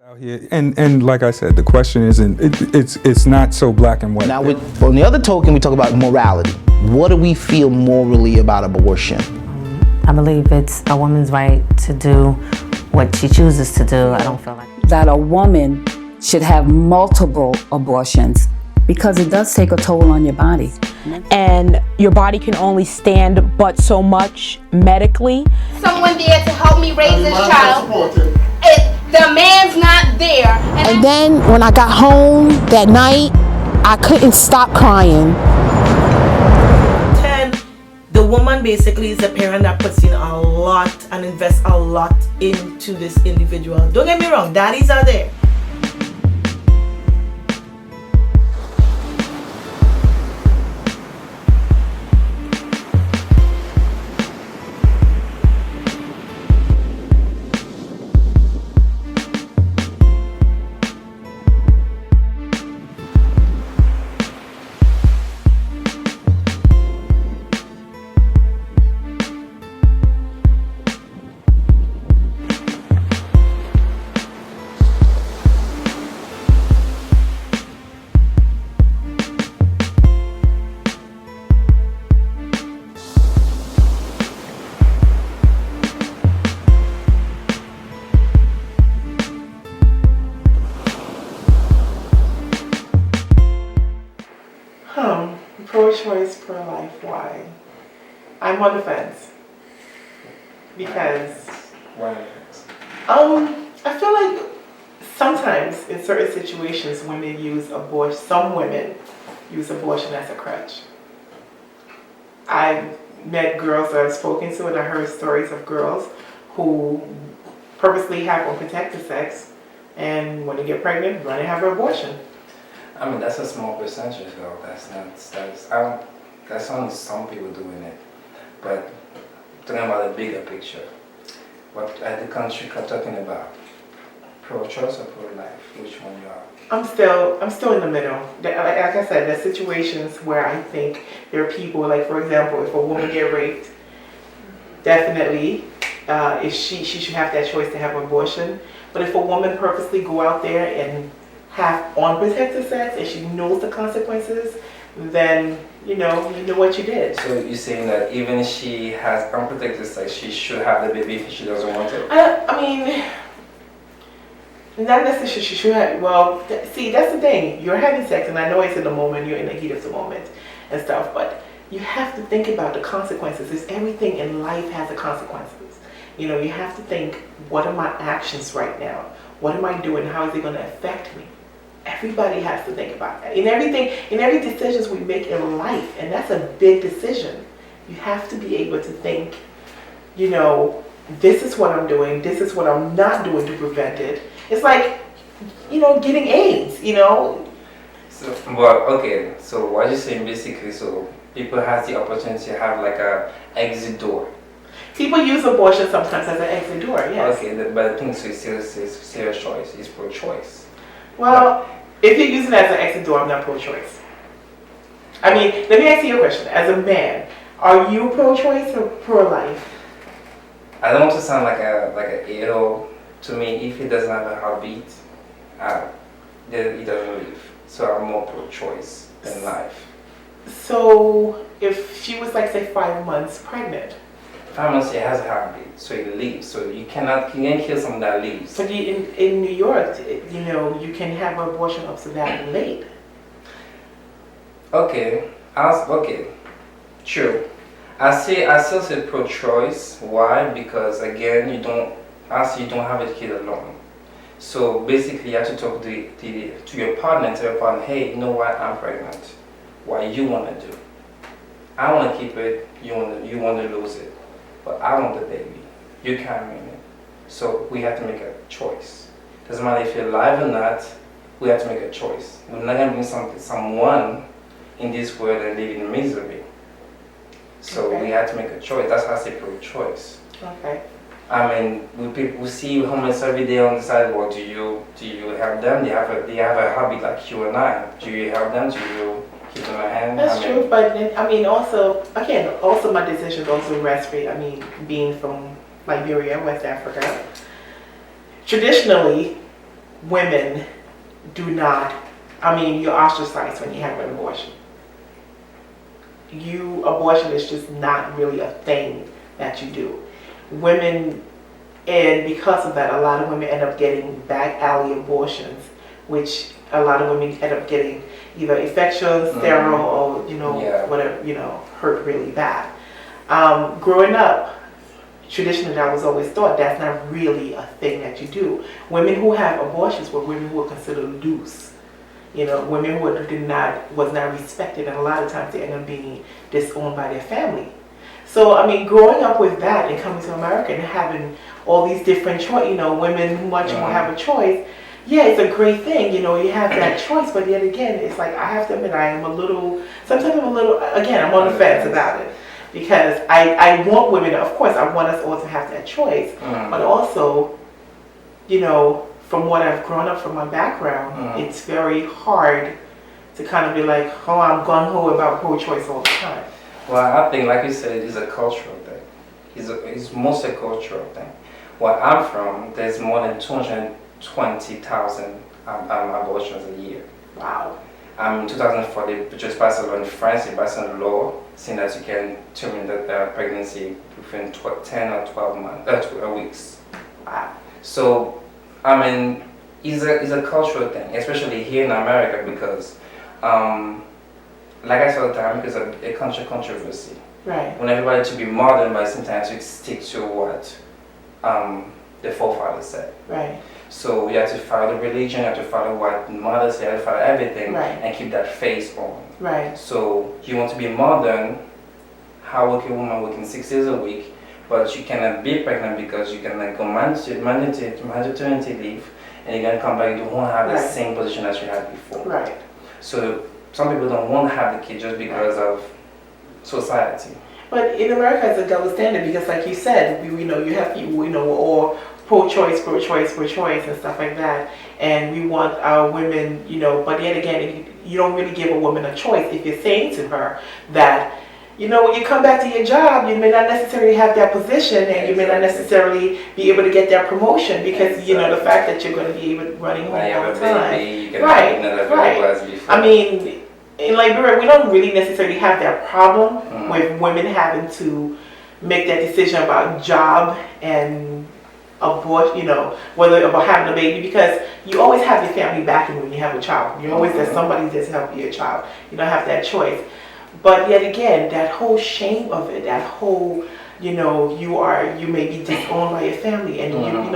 Out here, and like I said, the question isn't. It's not so black and white. Now, on the other token, we talk about morality. What do we feel morally about abortion? I believe it's a woman's right to do what she chooses to do. I don't feel like that a woman should have multiple abortions because it does take a toll on your body. And your body can only stand but so much medically. Someone there to help me raise this child. If the man's not there. And then when I got home that night, I couldn't stop crying. The woman basically is the parent that puts in a lot and invests a lot into this individual. Don't get me wrong, daddies are there. Pro-choice, pro-life, why? I'm on the fence. Because why? I feel like sometimes in certain situations women use abortion, some women use abortion as a crutch. I've met girls that I've spoken to and I heard stories of girls who purposely have unprotected sex and when they get pregnant, run and have an abortion. I mean, that's a small percentage though. That's only some people doing it. But talking about the bigger picture, what the country talking about? Pro-choice or pro-life? Which one you are? I'm still in the middle. Like I said, there's situations where I think there are people, like for example, if a woman get raped, definitely, if she should have that choice to have an abortion. But if a woman purposely go out there and have unprotected sex and she knows the consequences, then you know what you did. So you're saying that even if she has unprotected sex, she should have the baby if she doesn't want it? I mean, not necessarily she should have. Well, see, that's the thing. You're having sex, and I know it's in the moment, you're in the heat of the moment and stuff, but you have to think about the consequences. Because everything in life has the consequences. You know, you have to think, what are my actions right now? What am I doing? How is it going to affect me? Everybody has to think about that. In every decisions we make in life, and that's a big decision, you have to be able to think, you know, this is what I'm doing, this is what I'm not doing to prevent it. It's like, you know, getting AIDS, you know. So, well, okay, so what you're saying basically, so people have the opportunity to have like a exit door. People use abortion sometimes as an exit door, yes. Okay, but I think so it's serious choice, it's pro-choice. Well, if you're using it as an exit door, I'm not pro-choice. I mean, let me ask you a question. As a man, are you pro-choice or pro-life? I don't want to sound like a hero. To me, if he doesn't have a heartbeat, then he doesn't live. So I'm more pro-choice than life. So if she was like say 5 months pregnant. 5 months, he has a heartbeat, so he lives. So you can't kill someone that lives. But in New York, you know, you can have an abortion up to that late. Okay, true. I still say pro-choice. Why? Because again, you don't have a kid alone. So basically, you have to talk to your partner and tell your partner, hey, you know what? I'm pregnant. What you want to do? I want to keep it. You want to lose it. But I want the baby. You're carrying it. So we have to make a choice. Doesn't matter if you're alive or not, we have to make a choice. We're not going to bring someone in this world and live in misery. So okay. We have to make a choice. That's why I say pro-choice. Okay. I mean, we see homeless every day on the sidewalk. Do you help them? They have a hobby like you and I. Do you help them? Do you keep them a hand? That's true, but I mean, also my decisions also rest with, being from Liberia, West Africa. Traditionally, women do not, I mean, you're ostracized when you have an abortion. Abortion is just not really a thing that you do. Women, and because of that, a lot of women end up getting back alley abortions, which a lot of women end up getting either infections, sterile, or, whatever, hurt really bad. Growing up, traditionally, I was always thought that's not really a thing that you do. Women who have abortions were women who were considered loose. Women who was not respected, and a lot of times they end up being disowned by their family. So, I mean, growing up with that and coming to America and having all these different choices, women who much more have a choice, yeah, it's a great thing, you have that choice, but yet again, it's like, I have to admit, sometimes I'm I'm on the fence about it. Because I want women, of course, I want us all to have that choice, but also, from what I've grown up from my background, it's very hard to kind of be like, oh, I'm gung-ho about pro-choice all the time. Well, I think, like you said, it's a cultural thing. It's mostly a cultural thing. Where I'm from, there's more than 220,000 abortions a year. Wow. In 2004, they just passed a law in France, they passed a law saying that you can terminate the pregnancy within 10 or 12 weeks. Wow. So, I mean, it's a cultural thing, especially here in America, because, like I said all the time, because of a controversy. Right. When everybody to be modern, but sometimes you stick to what the forefathers said. Right. So you have to follow the religion, you have to follow what mothers say, you have to follow everything, right, and keep that face on. Right. So you want to be modern, hardworking woman working 6 days a week, but you cannot be pregnant because you can go maternity leave, and you're gonna come back, you won't have the same position as you had before. Right. So some people don't want to have the kid just because of society. But in America, it's a double standard because, like you said, you have people, we're all pro-choice and stuff like that, and we want our women, but yet again, you don't really give a woman a choice if you're saying to her that, when you come back to your job, you may not necessarily have that position, and you may not necessarily be able to get that promotion because, the fact that you're going to be running home all the time. Right. I mean, in Liberia, we don't really necessarily have that problem with women having to make that decision about job and abortion, whether about having a baby, because you always have your family backing when you have a child. You always there's somebody that's helping your child. You don't have that choice. But yet again, that whole shame of it, that whole, you may be disowned by your family, and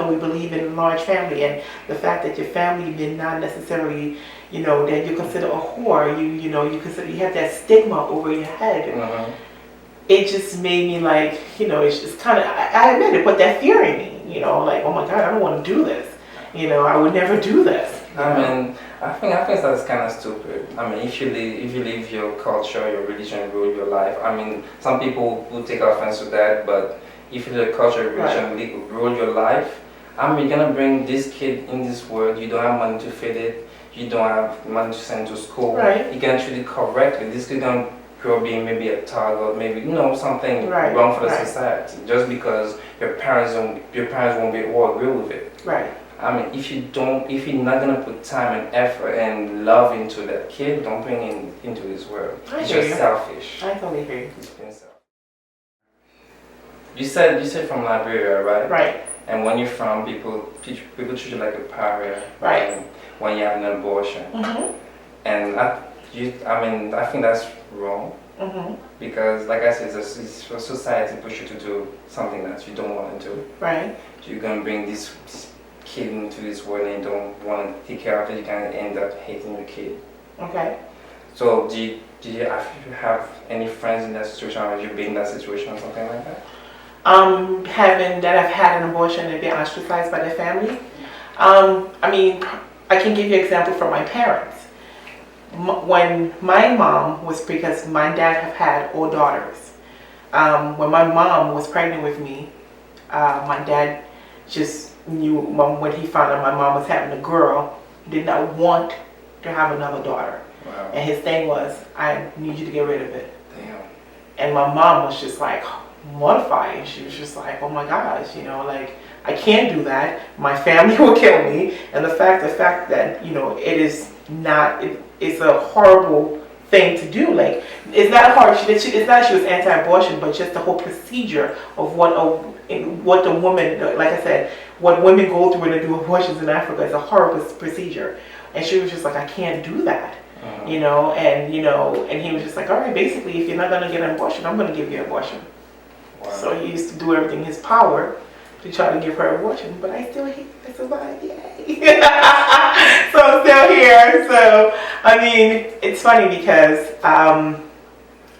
we believe in large family, and the fact that your family may not necessarily, that you consider a whore, you have that stigma over your head. It just made me like, it's just kind of, I admit it, put that fear in me, like, oh my God, I don't want to do this. I would never do this. I think that's kind of stupid. I mean, if you leave your culture, your religion rule your life. I mean, some people will take offense to that, but if you let your culture, religion rule your life, you're gonna bring this kid in this world. You don't have money to feed it. You don't have money to send to school. Right. You can treat it correctly. This kid gonna grow being maybe a thug or maybe something wrong for the society. Just because your parents won't be all agree with it. Right. I mean, if you're not gonna put time and effort and love into that kid, don't bring him into this world. It's just selfish. I totally agree. You said from Liberia, right? Right. And when you're from, people treat you like a pariah. Right. When you have an abortion. And I think that's wrong. Because, like I said, society push you to do something that you don't want to do. Right. You're gonna bring this kid into this world and you don't want to take care of it, you can end up hating your kid. Okay. So do you have any friends in that situation, or have you been in that situation or something like that? I've had an abortion and been ostracized by their family. I mean, I can give you an example from my parents. When my mom was, because my dad have had all daughters. When my mom was pregnant with me, my dad just knew when he found out my mom was having a girl, did not want to have another daughter. And his thing was, I need you to get rid of it. Damn. And my mom was just like, mortified. And she was just like, oh my gosh, you know, like, I can't do that. My family will kill me. And the fact that, you know, it is not, it's a horrible thing to do. Like, it's not hard. It's not that she was anti-abortion, but just the whole procedure of what the woman, like I said, what women go through when they do abortions in Africa is a horrible procedure. And she was just like, I can't do that. You know, and he was just like, all right, basically, if you're not gonna get an abortion, I'm gonna give you an abortion. Wow. So he used to do everything in his power to try to give her an abortion, but I survived, yay. So I'm still here. So, I mean, it's funny because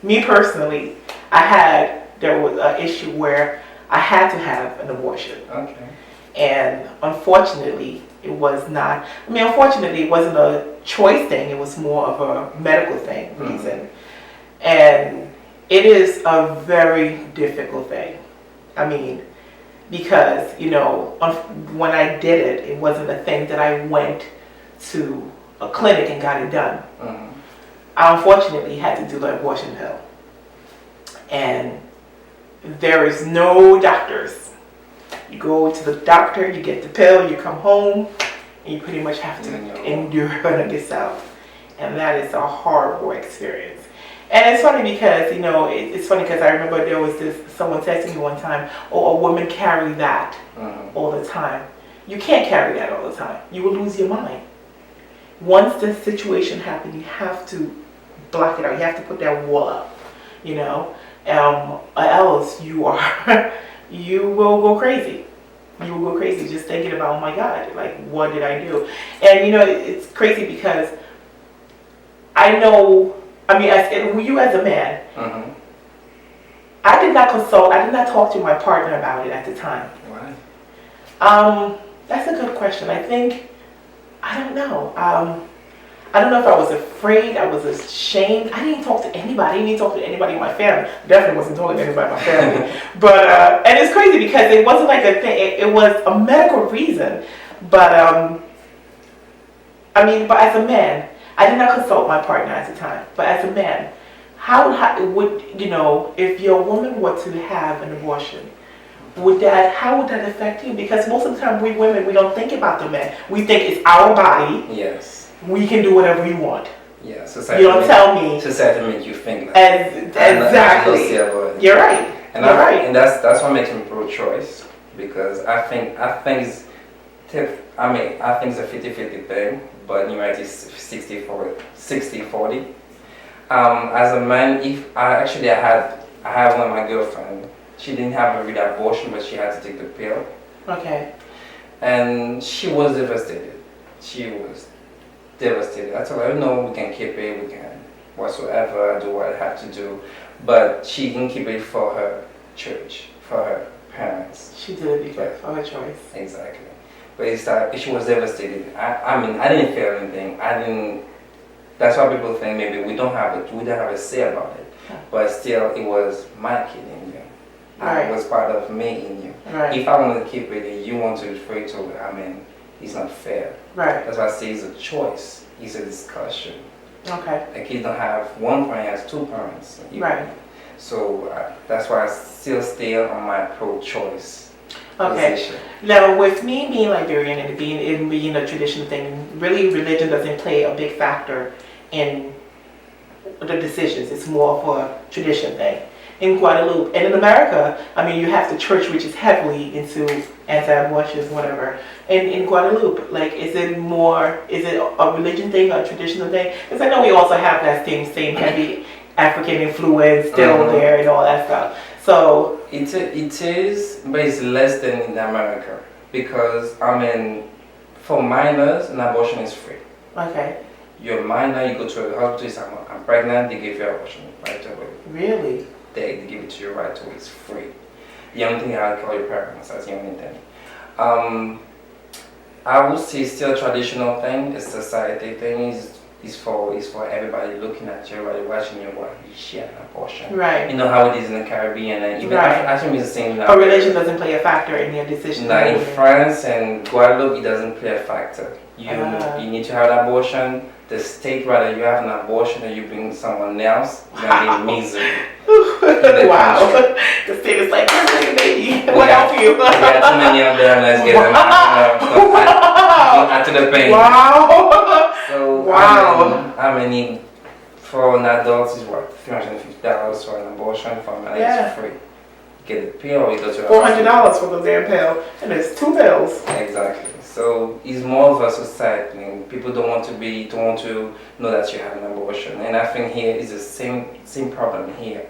me personally, there was an issue where I had to have an abortion. Okay. And unfortunately, it wasn't a choice thing, it was more of a medical thing reason. And it is a very difficult thing. I mean, because, you know, when I did it, it wasn't a thing that I went to a clinic and got it done. I unfortunately had to do the abortion pill. And there is no doctors. You go to the doctor, you get the pill, you come home, and you pretty much have to endure it yourself. And that is a horrible experience. And it's funny because, you know, it's funny because I remember there was someone said to me one time, oh, a woman carry that all the time. You can't carry that all the time. You will lose your mind. Once the situation happens, you have to block it out. You have to put that wall up, you know, or else you will go crazy. You will go crazy just thinking about, oh my God, like, what did I do? And, you know, it's crazy because I know, I mean, as a man, I did not talk to my partner about it at the time. Why? That's a good question. I don't know. I don't know if I was afraid, I was ashamed. I didn't talk to anybody. I didn't even talk to anybody in my family. Definitely wasn't talking to anybody in my family. But, and it's crazy because it wasn't like a thing. It was a medical reason. But, but as a man, I did not consult my partner at the time. But as a man, how would, you know, if your woman were to have an abortion, how would that affect you? Because most of the time we women, we don't think about the men. We think it's our body. Yes. We can do whatever we want. Yeah, you don't tell me. Society makes you think like exactly. You're right. And you're right. And that's what makes me pro-choice, because I think it's a 50-50 thing, but in reality it's 60-40. As a man, I had one of my girlfriends. She didn't have a real abortion, but she had to take the pill. Okay. And she was devastated. I told her, no, we can keep it, we can whatsoever, do what I have to do. But she didn't keep it for her church, for her parents. She did it because for her choice. Exactly. But she was devastated. I didn't feel anything. That's why people think maybe we don't have a say about it. But still, it was my kid in you. Right. It was part of me in you. Right. If I want to keep it and you want to refer to it, it's not fair. Right. That's why I say it's a choice. It's a discussion. Okay. A kid don't have one parent, has two parents. Right. So that's why I still stay on my pro-choice position. Now, with me being Liberian and being a traditional thing, really religion doesn't play a big factor in the decisions. It's more of a tradition thing. In Guadeloupe and in America, you have the church, which is heavily into anti-abortion, whatever. And in Guadeloupe, is it a religion thing, a traditional thing? Because I know we also have that same heavy African influence still there and all that stuff. So it is, but it's less than in America, because for minors, an abortion is free. Okay. You're a minor, you go to a hospital, you say, I'm pregnant, they give you an abortion right away. Really? They give it to you right away, it's free. The only thing you have to call your parents, that's the only thing. I would say still a traditional thing, it's a society thing, is for everybody looking at you, everybody watching you, you share an abortion. Right. You know how it is in the Caribbean, and even I think it's the same now. But religion doesn't play a factor in your decision. Now in France and Guadeloupe, it doesn't play a factor. You need to have an abortion. the state rather you have an abortion or you bring someone else, it's gonna be misery. Wow. The state is like, here's a baby. We'll help you. We got too many of them, let's get them out. Add to the pain. Wow. So, Wow. I mean, for an adult, is what, $350 for an abortion, for a man, Yeah. it's free. Get a pill or you go to a $400 for the damn pill. And there's 2 pills. Exactly. So it's more of a society thing. People don't want to know that you have an abortion. And I think here is the same problem here.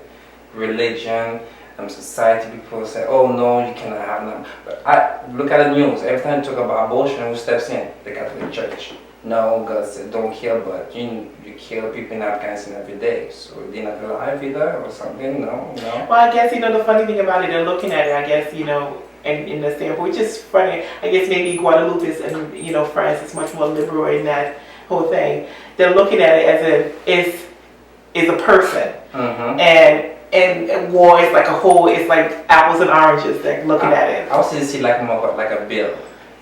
Religion, society, people say, oh no, you cannot have an abortion. I look at the news, every time you talk about abortion, who steps in? The Catholic Church. No, God said don't kill, but you kill people in Afghanistan every day. So they're not alive either or something, no. Well, I guess, the funny thing about it, they're looking at it, I guess, in the standpoint, which is funny. I guess maybe Guadeloupe is, and, France is much more liberal in that whole thing. They're looking at it as is a person. Mm-hmm. And war is like a whole, it's like apples and oranges, they're looking at it. I also see like more like a bill.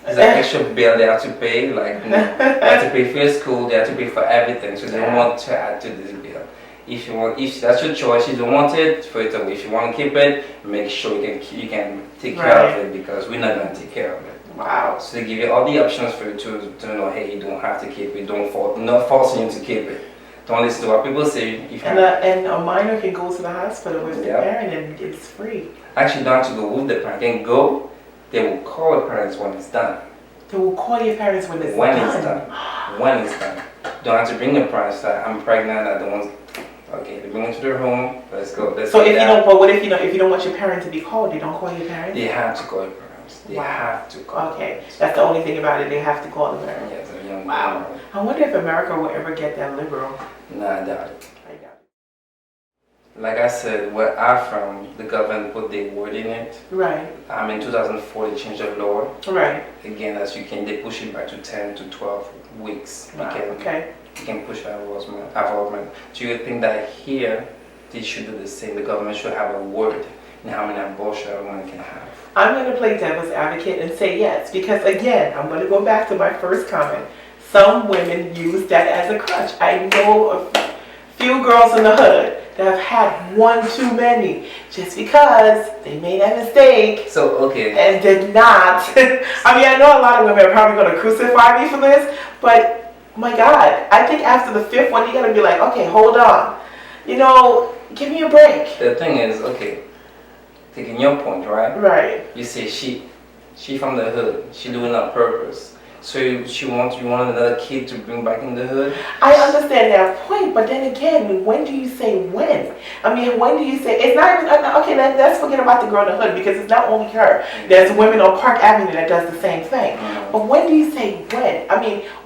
It's an extra bill they have to pay, like they have to pay for your school, they have to pay for everything, so they want to add to this bill. If that's your choice, you don't want it, throw it away. If you want to keep it, make sure you can take care of it, because we're not going to take care of it. Wow. So they give you all the options for you to know, hey, you don't have to keep it, not forcing you to keep it. Don't listen to what people say. And a minor can go to the hospital with their parent and it's free. Actually, you don't have to go with the parent. You can go, they will call the parents when it's done. They will call your parents when it's done. When it's done. Don't have to bring the parents that I'm pregnant, I don't want. Okay, they bring them to their home, let's go. So if you don't, but what if you don't want your parent to be called, they don't call your parents? They have to call your parents. They have to call. Okay, that's the only thing about it, they have to call the parents. Yes, a young Wow. I wonder if America will ever get that liberal. No, I doubt it. I doubt it. Like I said, where I'm from, the government put their word in it. Right. In 2004, they changed the law. Right. Again, they push it back to 10 to 12 weeks. Wow. You can push involvement. Do you think that here, they should do the same? The government should have a word in how many abortions a woman can have? I'm going to play devil's advocate and say yes, because again, I'm going to go back to my first comment. Some women use that as a crutch. I know a few girls in the hood that have had one too many just because they made that mistake. So, okay. And did not. I know a lot of women are probably going to crucify me for this, but my God, I think after the 5th one, you got to be like, okay, hold on. Give me a break. The thing is, okay, taking your point, right? Right. You say she from the hood. She doing it on purpose. So you want another kid to bring back in the hood? I understand that point, but then again, when do you say when? When do you say, it's not even, okay, let's forget about the girl in the hood, because it's not only her. There's women on Park Avenue that does the same thing. But when do you say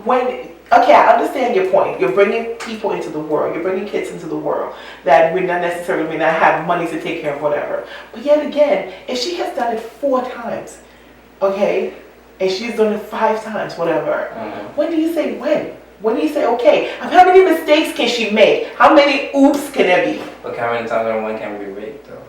when? Okay, I understand your point. You're bringing people into the world. You're bringing kids into the world that may not have money to take care of, whatever. But yet again, if she has done it 4 times, okay, and she's done it 5 times, whatever, when do you say when? When do you say, okay, how many mistakes can she make? How many oops can there be? Okay, how many times a woman can be raped, though?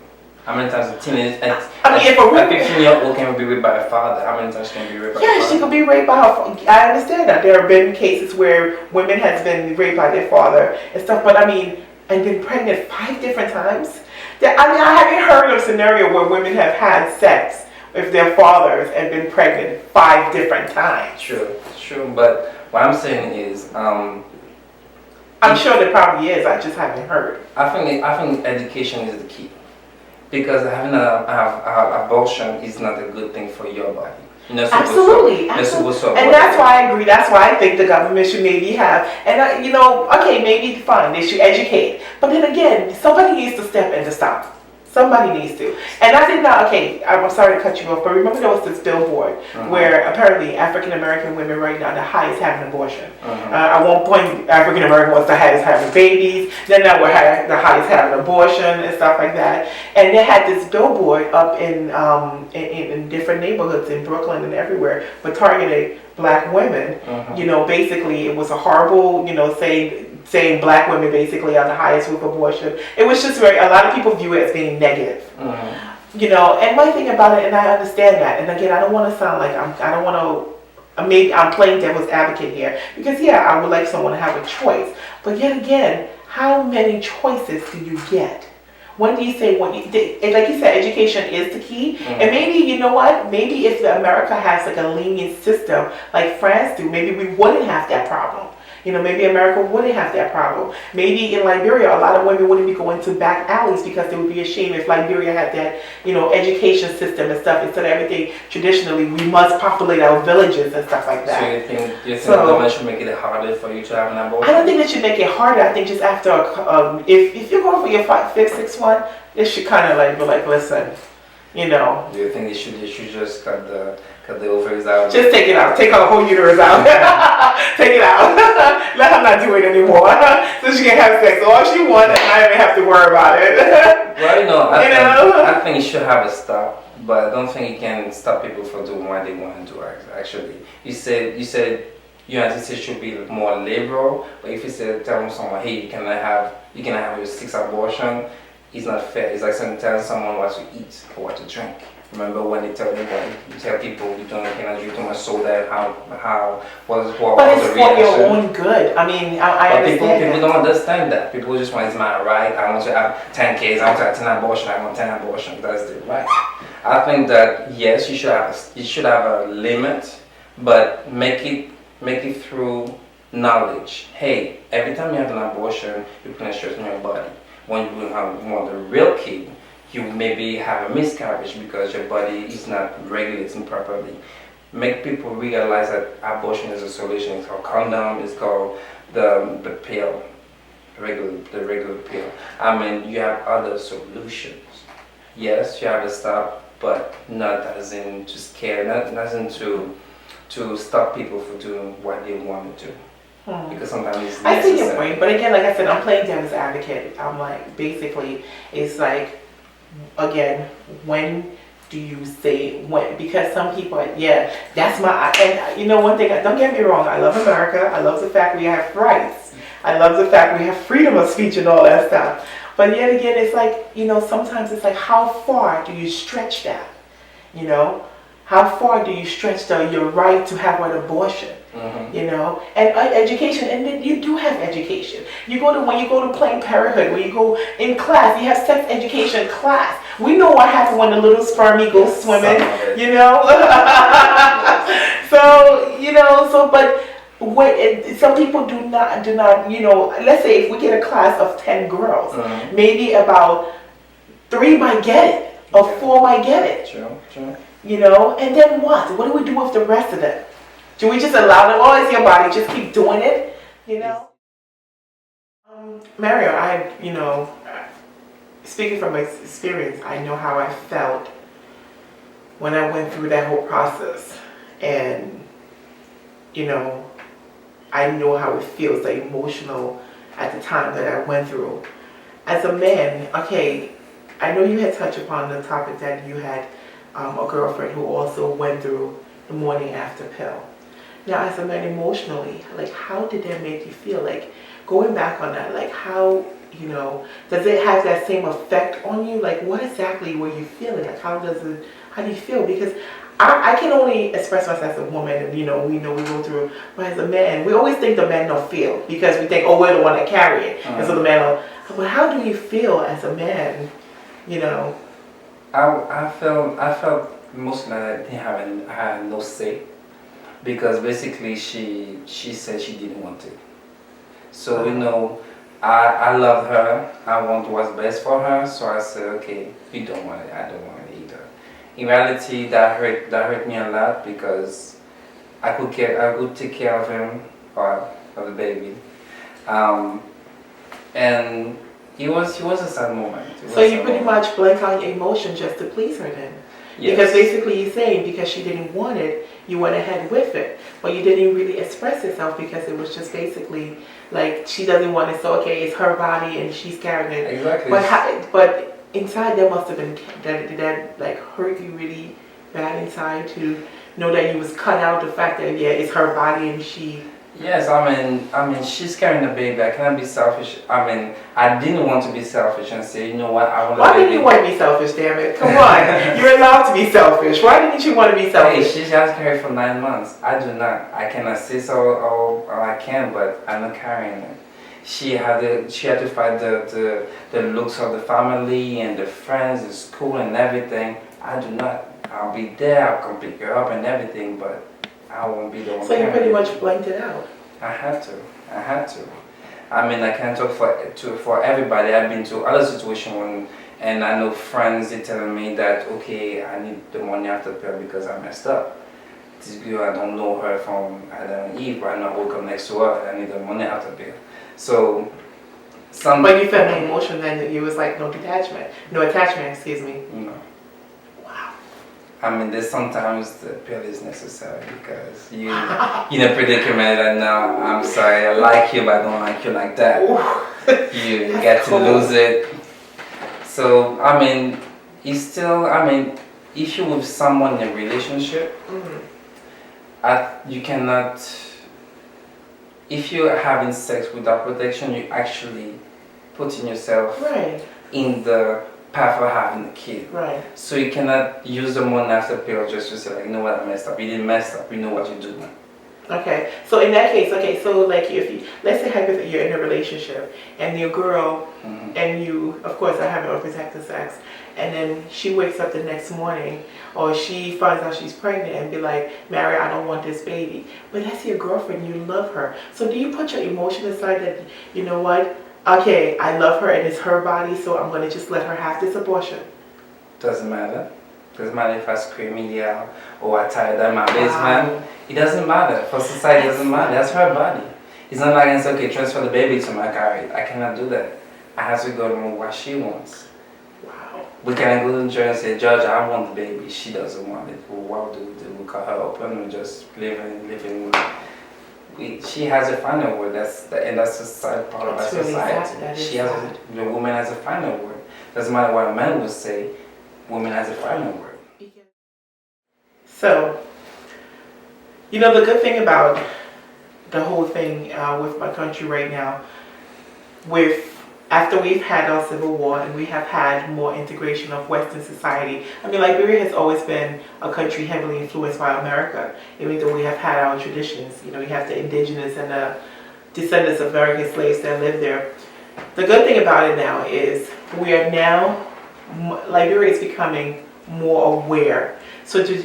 How many times a teenage, if a 15-year-old can be raped by a father, how many times can be raped by a father? Yeah, she could be raped by her father. I understand that. There have been cases where women has been raped by their father and stuff, but and been pregnant 5 different times. I haven't heard of a scenario where women have had sex with their fathers and been pregnant 5 different times. True, but what I'm saying is, I'm sure there probably is, I just haven't heard. I think education is the key. Because having an abortion is not a good thing for your body. Absolutely. And that's why I agree. That's why I think the government should maybe have, okay, maybe fine, they should educate. But then again, somebody needs to step in to stop. Somebody needs to. And I did not, okay, I'm sorry to cut you off, but remember there was this billboard where apparently African American women right now, the highest having abortion. At one point, African American was the highest having babies, then now we're the highest having abortion and stuff like that. And they had this billboard up in different neighborhoods in Brooklyn and everywhere, but targeted black women. Basically it was a horrible, saying black women basically are the highest with abortion. It was just a lot of people view it as being negative. And my thing about it, and I understand that, and again, I don't want to sound like maybe I'm playing devil's advocate here because yeah, I would like someone to have a choice. But yet again, how many choices do you get? When do you say when you, like you said, education is the key? And maybe, you know what, maybe if America has like a lenient system like France do, maybe we wouldn't have that problem. You know, maybe America wouldn't have that problem. Maybe in Liberia, a lot of women wouldn't be going to back alleys because they would be ashamed if Liberia had that, you know, education system and stuff. Instead of everything traditionally, we must populate our villages and stuff like that. So you think the government should make it harder for you to have an abortion? I don't think they should make it harder. I think just after, if you're going for your 5th, 6th one, they should kind of like be like, listen, you know. Do you think they should just cut the ovaries out? Just take it out. Take her whole uterus out. Take it out. Let her not do it anymore. So she can have sex all she wants and I don't even have to worry about it. Well, you know, I think it should have a stop, but I don't think it can stop people from doing what they want to do. Actually, you said United States should be more liberal, but if you say telling someone, hey, you cannot have your 6 abortion, it's not fair. It's like telling someone what to eat or what to drink. Remember when they tell people you cannot drink too much soda and what was the reaction? But it's for your own good. I mean, I understand people don't understand that. People just want, it's my right. I want to have 10 kids. I want to have 10 abortions. I want 10 abortions. That's the right. I think that yes, you should have a limit, but make it through knowledge. Hey, every time you have an abortion, you put stress in your body. When you want a real kid, you maybe have a miscarriage because your body is not regulating properly. Make people realize that abortion is a solution. It's called condom. It's called the pill, the regular pill. I mean, you have other solutions. Yes, you have to stop, but not as in to scare, not as in to stop people from doing what they want to do. Because sometimes it's necessary. I see your point, but again, like I said, I'm playing devil's advocate. I'm like, basically, it's like, again, when do you say when? Because some people, yeah, that's my, and you know one thing, don't get me wrong, I love America. I love the fact we have rights. I love the fact we have freedom of speech and all that stuff. But yet again, it's like, you know, sometimes it's like, how far do you stretch that? You know, how far do you stretch your right to have an abortion? You know, and education, and then you do have education. When you go to Planned Parenthood, when you go in class, you have sex education class. We know what happens when the little spermie goes swimming, you know. So you know, but some people do not, you know. Let's say if we get a class of 10 girls, maybe about 3 might get it, or 4 might get it. Sure. You know, and then what? What do we do with the rest of them? Do we just allow them? Oh, it's your body. Just keep doing it, you know? Mario, you know, speaking from experience, I know how I felt when I went through that whole process. And, you know, I know how it feels, the emotional at the time that I went through. As a man, okay, I know you had touched upon the topic that you had a girlfriend who also went through the morning after pill. Now, as a man, emotionally, like, how did that make you feel? Like, going back on that, like, how, you know, does it have that same effect on you? Like, what exactly were you feeling? Like, how do you feel? Because I can only express myself as a woman, and, you know we go through, but as a man, we always think the man don't feel, because we think, oh, we're the one that carry it. And so the man will, but how do you feel as a man, you know? I felt mostly like I had no say. Because basically she said she didn't want to. So you know, I love her. I want what's best for her. So I said, okay, you don't want it. I don't want it either. In reality, that hurt me a lot because I could take care of him or of the baby, and it was a sad moment. So you pretty much blank out your emotion just to please her then. Yes. Because basically you're saying because she didn't want it, you went ahead with it. But you didn't really express yourself because it was just basically like she doesn't want it, so okay, it's her body and she's carrying it. Exactly. But inside there must have been, did that like hurt you really bad inside to know that you was cut out the fact that yeah, it's her body and she Yes, I mean, she's carrying the baby. I cannot be selfish. I mean, I didn't want to be selfish and say, you know what, I want a Why baby. didn't you want to be selfish, damn it? Come on. You're allowed to be selfish. Why didn't you want to be Hey, selfish? she has carried for 9 months. I do not. I can assist all I can, but I'm not carrying it. She had to fight the looks of the family and the friends, the school and everything. I do not. I'll be there. I'll come pick her up and everything, but I won't be the one. So you carrying pretty it. much blanked it out. I had to. I mean, I can't talk for everybody. I've been to other situations and I know friends, they telling me that, okay, I need the money after pill because I messed up. This girl, I don't know her from Adam and Eve, but I know I woke up next to her, I need the money after pill. So, But you felt no emotion then, it was like no attachment, excuse me. No. Wow. I mean, there's sometimes the pill is necessary because you're in a predicament and now, I'm sorry, I like you, but I don't like you like that. You get to lose it. So, I mean, it's still, I mean, if you're with someone in a relationship, you cannot, if you're having sex without protection, you actually putting yourself in the path of having a kid. Right. So you cannot use the money after pill just to say like, you know what, I messed up. You didn't mess up. You know what you do now. Okay. So in that case, so like if you, let's say hypothetically you're in a relationship and your girl and you, of course, are having unprotected sex, and then she wakes up the next morning or she finds out she's pregnant and be like, Mary, I don't want this baby. But that's your girlfriend. You love her. So do you put your emotion aside that, you know what? Okay, I love her and it's her body, so I'm going to just let her have this abortion. Doesn't matter. Doesn't matter if I scream in the air or I tie her down my basement. It doesn't matter. For society, it doesn't matter. That's her body. It's not like I say, okay, transfer the baby to my car. I cannot do that. I have to go on what she wants. Wow. We cannot go to the judge and say, Judge, I want the baby. She doesn't want it. Well, what do we do? We cut her open and just living. She has a final word. And that's the sad part of our society. The woman has a final word. Doesn't matter what a man would say. Woman has a final word. So, you know, the good thing about the whole thing with my country right now, after we've had our civil war and we have had more integration of Western society, I mean, Liberia has always been a country heavily influenced by America, even though we have had our traditions. You know, we have the indigenous and the descendants of American slaves that live there. The good thing about it now is Liberia is becoming more aware. So the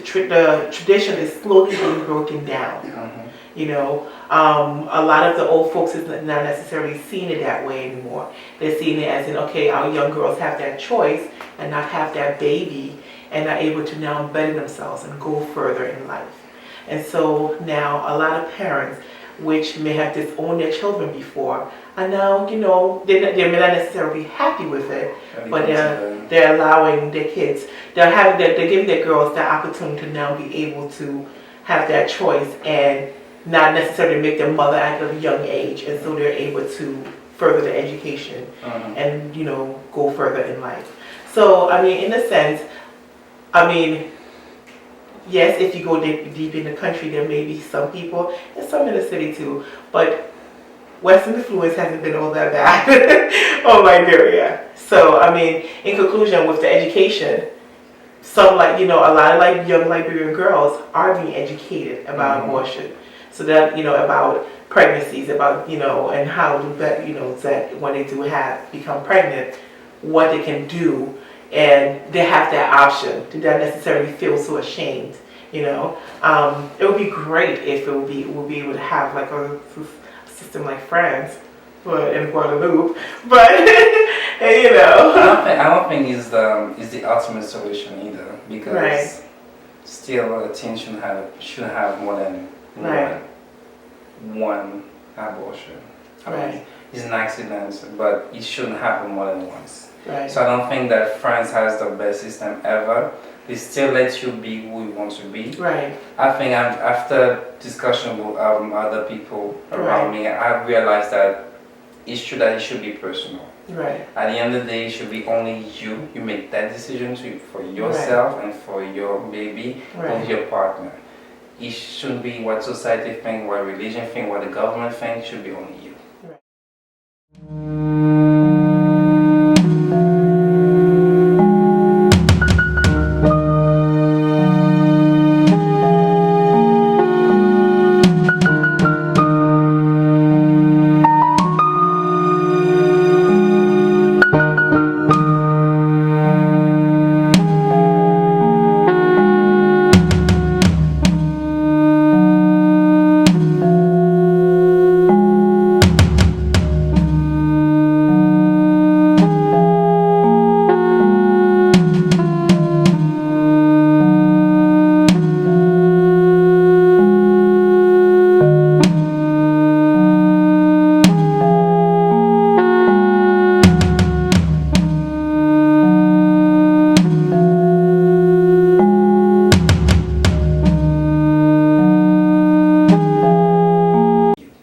tradition is slowly being broken down. You know, a lot of the old folks is not necessarily seeing it that way anymore. They're seeing it as in, okay, our young girls have that choice and not have that baby and are able to now better themselves and go further in life. And so now a lot of parents, which may have disowned their children before, are now, you know, they may not necessarily be happy with it, but they're allowing their kids, they're giving their girls the opportunity to now be able to have that choice and not necessarily make their mother at a young age, and so they're able to further their education and, you know, go further in life. So, I mean, in a sense, I mean, yes, if you go deep in the country, there may be some people, and some in the city too, but Western influence hasn't been all that bad on Liberia. So, I mean, in conclusion, with the education, some, like, you know, a lot of like young Liberian girls are being educated about abortion. So that, you know, about pregnancies, about, you know, and how to, you know, that when they do become pregnant, what they can do, and they have that option to not necessarily feel so ashamed, you know. It would be great if we'll be able to have like a system like France, but in Guadeloupe, but you know. I don't think it's the ultimate solution either, because still a teen shouldn't have more than one abortion. I mean, it's an accident, but it shouldn't happen more than once. So I don't think that France has the best system ever. They still let you be who you want to be. I think after discussion with other people around me, I realized that it should be personal. At the end of the day, it should be only you. You make that decision for yourself and for your baby with your partner. It shouldn't be what society thinks, what religion thinks, what the government thinks. It should be only you.